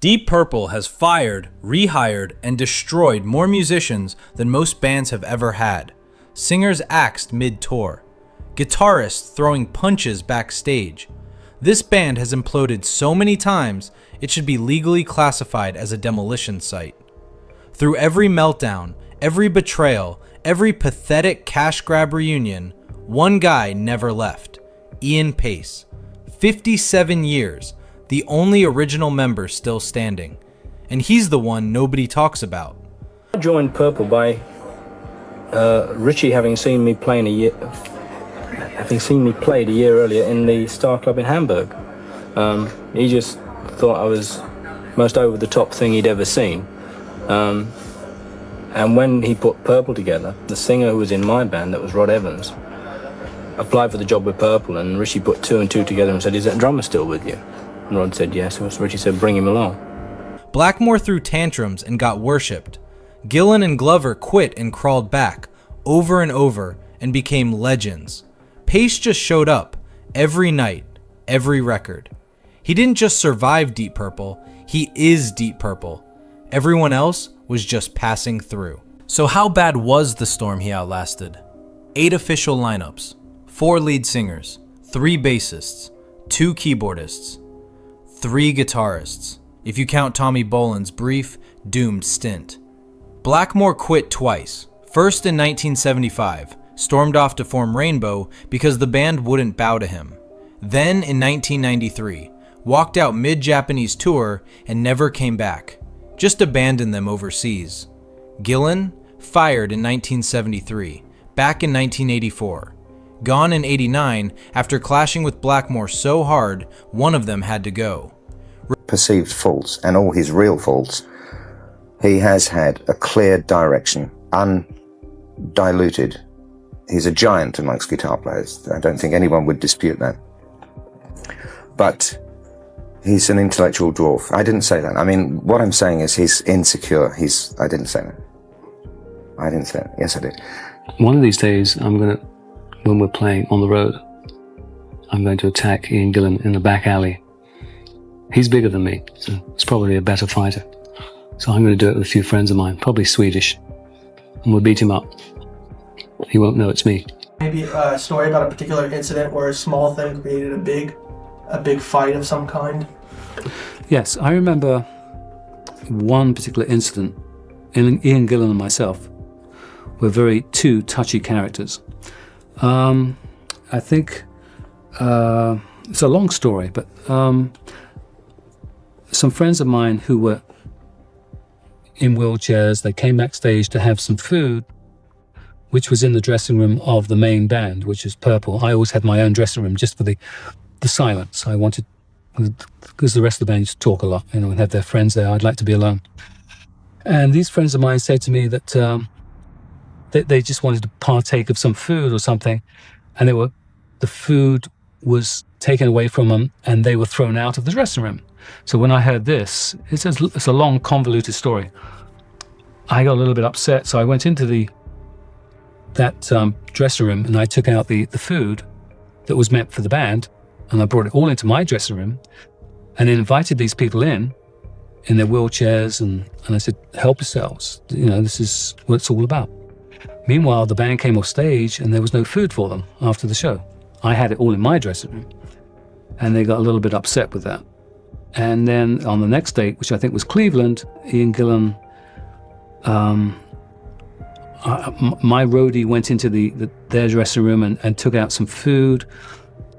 Deep Purple has fired, rehired, and destroyed more musicians than most bands have ever had. Singers axed mid-tour. Guitarists throwing punches backstage. This band has imploded so many times, it should be legally classified as a demolition site. Through every meltdown, every betrayal, every pathetic cash grab reunion, one guy never left. Ian Paice. 57 years, the only original member still standing. And he's the one nobody talks about. I joined Purple by Ritchie having seen me play a year earlier in the Star Club in Hamburg. He just thought I was most over-the-top thing he'd ever seen. And when he put Purple together, the singer who was in my band, that was Rod Evans, applied for the job with Purple, and Ritchie put two and two together and said, "Is that drummer still with you?" And Rod said yes, so Ritchie said, "Bring him along." Blackmore threw tantrums and got worshipped. Gillan and Glover quit and crawled back, over and over, and became legends. Paice just showed up, every night, every record. He didn't just survive Deep Purple, he is Deep Purple. Everyone else was just passing through. So how bad was the storm he outlasted? 8 official lineups, 4 lead singers, 3 bassists, 2 keyboardists, 3 guitarists, if you count Tommy Bolin's brief, doomed stint. Blackmore quit twice, first in 1975, stormed off to form Rainbow because the band wouldn't bow to him. Then in 1993, walked out mid-Japanese tour and never came back, just abandoned them overseas. Gillan, fired in 1973, back in 1984. Gone in 89 after clashing with Blackmore so hard, one of them had to go. Perceived faults and all his real faults, he has had a clear direction, undiluted. He's a giant amongst guitar players. I don't think anyone would dispute that. But he's an intellectual dwarf. I didn't say that. I mean, what I'm saying is he's insecure. I didn't say that. I didn't say that. Yes, I did. One of these days, when we're playing on the road, I'm going to attack Ian Gillan in the back alley. He's bigger than me, so he's probably a better fighter. So I'm going to do it with a few friends of mine, probably Swedish, and we'll beat him up. He won't know it's me. Maybe a story about a particular incident where a small thing created a big fight of some kind. Yes, I remember one particular incident. Ian Gillan and myself were two touchy characters. I think it's a long story, but some friends of mine who were in wheelchairs, they came backstage to have some food, which was in the dressing room of the main band, which is Purple. I always had my own dressing room just for the silence. I wanted, because the rest of the band used to talk a lot, and have their friends there. I'd like to be alone. And these friends of mine said to me that they just wanted to partake of some food or something, and the food was taken away from them, and they were thrown out of the dressing room. So when I heard this, it's a long, convoluted story. I got a little bit upset, so I went into that dressing room, and I took out the food that was meant for the band, and I brought it all into my dressing room, and invited these people in their wheelchairs, and I said, "Help yourselves. This is what it's all about." Meanwhile, the band came off stage, and there was no food for them after the show. I had it all in my dressing room, and they got a little bit upset with that. And then on the next date, which I think was Cleveland, Ian Gillan, my roadie went into their dressing room and took out some food,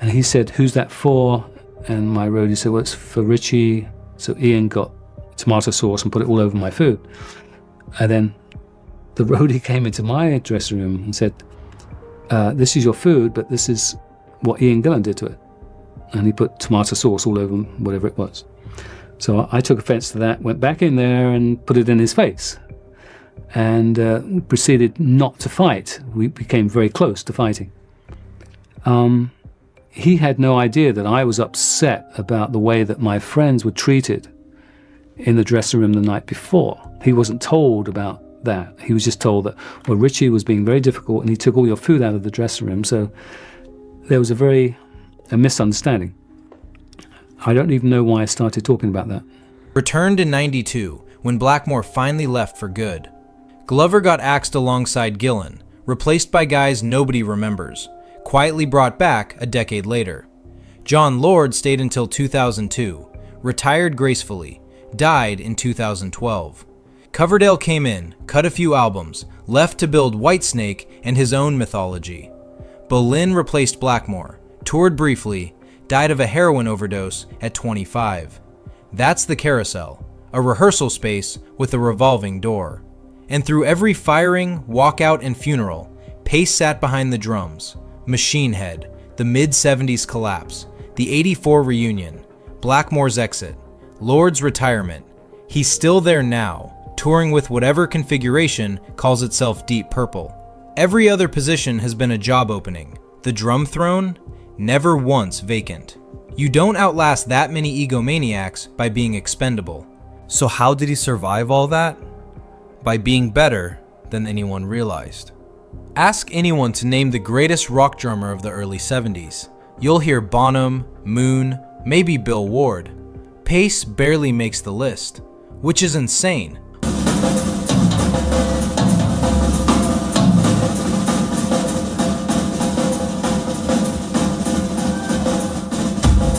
and he said, "Who's that for?" And my roadie said, "Well, it's for Ritchie." So Ian got tomato sauce and put it all over my food. And then the roadie came into my dressing room and said, "This is your food, but this is what Ian Gillan did to it." And he put tomato sauce all over whatever it was. So I took offense to that, went back in there and put it in his face, and proceeded not to fight. We became very close to fighting. He had no idea that I was upset about the way that my friends were treated in the dressing room the night before. He wasn't told about that. He was just told that, well, Ritchie was being very difficult and he took all your food out of the dressing room. So there was a misunderstanding. I don't even know why I started talking about that. Returned in '92, when Blackmore finally left for good. Glover got axed alongside Gillan, replaced by guys nobody remembers, quietly brought back a decade later. John Lord stayed until 2002, retired gracefully, died in 2012. Coverdale came in, cut a few albums, left to build Whitesnake and his own mythology. Boleyn replaced Blackmore, toured briefly, died of a heroin overdose at 25. That's the Carousel, a rehearsal space with a revolving door. And through every firing, walkout, and funeral, Paice sat behind the drums. Machine Head, the mid-70s collapse, the '84 reunion, Blackmore's exit, Lord's retirement. He's still there now, touring with whatever configuration calls itself Deep Purple. Every other position has been a job opening. The drum throne, never once vacant. You don't outlast that many egomaniacs by being expendable. So how did he survive all that? By being better than anyone realized. Ask anyone to name the greatest rock drummer of the early '70s. You'll hear Bonham, Moon, maybe Bill Ward. Paice barely makes the list, which is insane.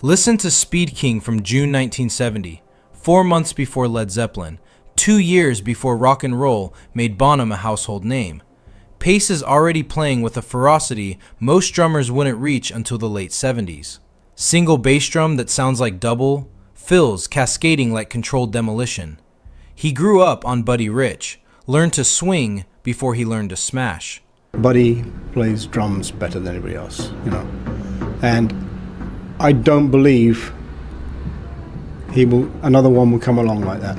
Listen to Speed King from June 1970, 4 months before Led Zeppelin, 2 years before rock and roll made Bonham a household name. Paice is already playing with a ferocity most drummers wouldn't reach until the late '70s. Single bass drum that sounds like double, fills cascading like controlled demolition. He grew up on Buddy Rich, learned to swing before he learned to smash. Buddy plays drums better than anybody else, and I don't believe another one will come along like that.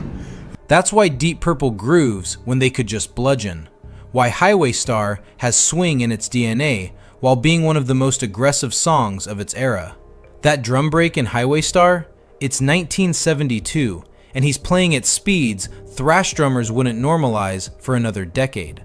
That's why Deep Purple grooves when they could just bludgeon. Why Highway Star has swing in its DNA while being one of the most aggressive songs of its era. That drum break in Highway Star, it's 1972, and he's playing at speeds thrash drummers wouldn't normalize for another decade.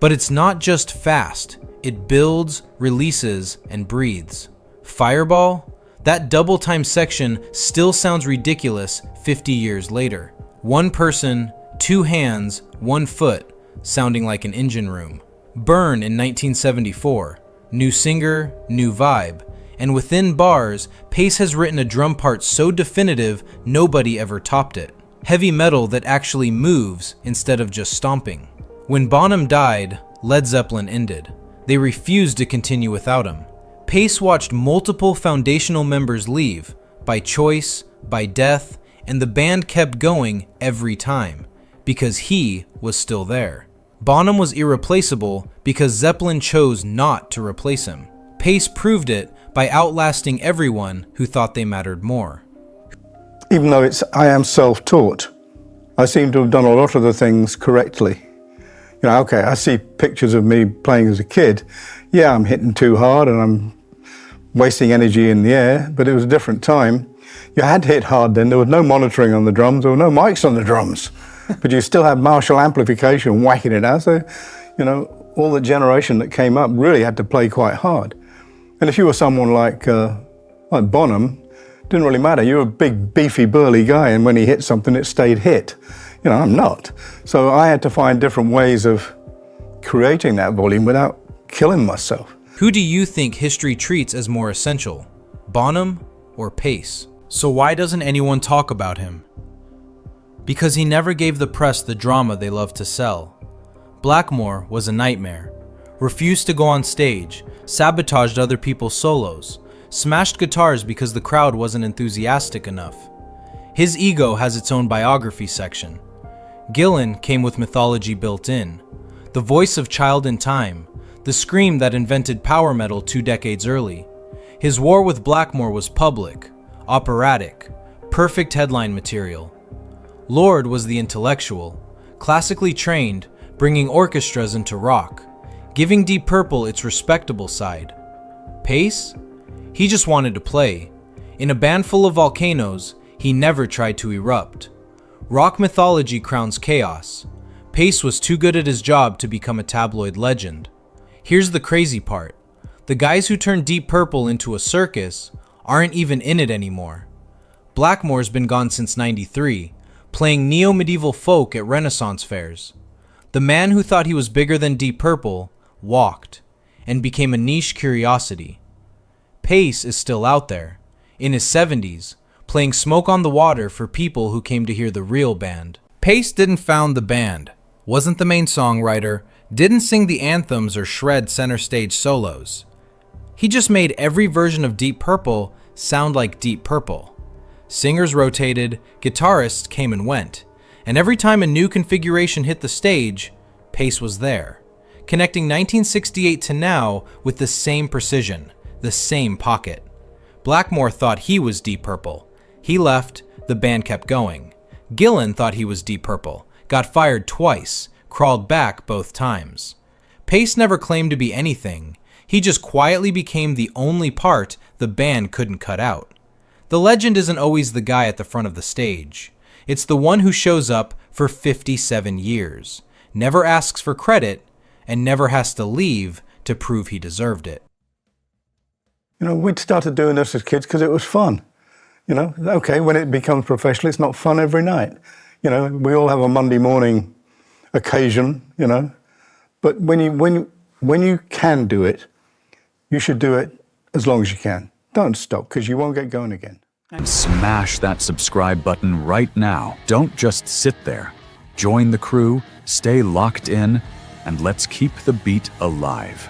But it's not just fast, it builds, releases, and breathes. Fireball? That double time section still sounds ridiculous 50 years later. One person, 2 hands, 1 foot, sounding like an engine room. Burn in 1974, new singer, new vibe, and within bars, Paice has written a drum part so definitive nobody ever topped it. Heavy metal that actually moves instead of just stomping. When Bonham died, Led Zeppelin ended. They refused to continue without him. Paice watched multiple foundational members leave, by choice, by death, and the band kept going every time, because he was still there. Bonham was irreplaceable because Zeppelin chose not to replace him. Paice proved it by outlasting everyone who thought they mattered more. Even though I am self-taught, I seem to have done a lot of the things correctly. Okay, I see pictures of me playing as a kid. Yeah, I'm hitting too hard and I'm wasting energy in the air, but it was a different time. You had to hit hard then. There was no monitoring on the drums, there were no mics on the drums, but you still had Marshall amplification whacking it out. So, all the generation that came up really had to play quite hard. And if you were someone like Bonham, it didn't really matter. You were a big, beefy, burly guy, and when he hit something, it stayed hit. I'm not. So I had to find different ways of creating that volume without killing myself. Who do you think history treats as more essential, Bonham or Paice? So why doesn't anyone talk about him? Because he never gave the press the drama they love to sell. Blackmore was a nightmare, refused to go on stage, sabotaged other people's solos, smashed guitars because the crowd wasn't enthusiastic enough. His ego has its own biography section. Gillan came with mythology built in, the voice of Child in Time, the scream that invented power metal 2 decades early. His war with Blackmore was public, operatic, perfect headline material. Lord was the intellectual, classically trained, bringing orchestras into rock, giving Deep Purple its respectable side. Paice? He just wanted to play. In a band full of volcanoes, he never tried to erupt. Rock mythology crowns chaos. Paice was too good at his job to become a tabloid legend. Here's the crazy part. The guys who turned Deep Purple into a circus aren't even in it anymore. Blackmore's been gone since '93, playing neo-medieval folk at Renaissance fairs. The man who thought he was bigger than Deep Purple walked and became a niche curiosity. Paice is still out there, in his 70s, playing Smoke on the Water for people who came to hear the real band. Paice didn't found the band, wasn't the main songwriter, didn't sing the anthems or shred center stage solos. He just made every version of Deep Purple sound like Deep Purple. Singers rotated, guitarists came and went, and every time a new configuration hit the stage, Paice was there, connecting 1968 to now with the same precision, the same pocket. Blackmore thought he was Deep Purple. He left, the band kept going. Gillan thought he was Deep Purple, got fired twice, crawled back both times. Paice never claimed to be anything. He just quietly became the only part the band couldn't cut out. The legend isn't always the guy at the front of the stage. It's the one who shows up for 57 years, never asks for credit, and never has to leave to prove he deserved it. You know, we'd started doing this as kids because it was fun. You know, okay, when it becomes professional, it's not fun every night. You know, we all have a Monday morning occasion, you know. But when you can do it, you should do it as long as you can. Don't stop, because you won't get going again. Smash that subscribe button right now. Don't just sit there. Join the crew, stay locked in, and let's keep the beat alive.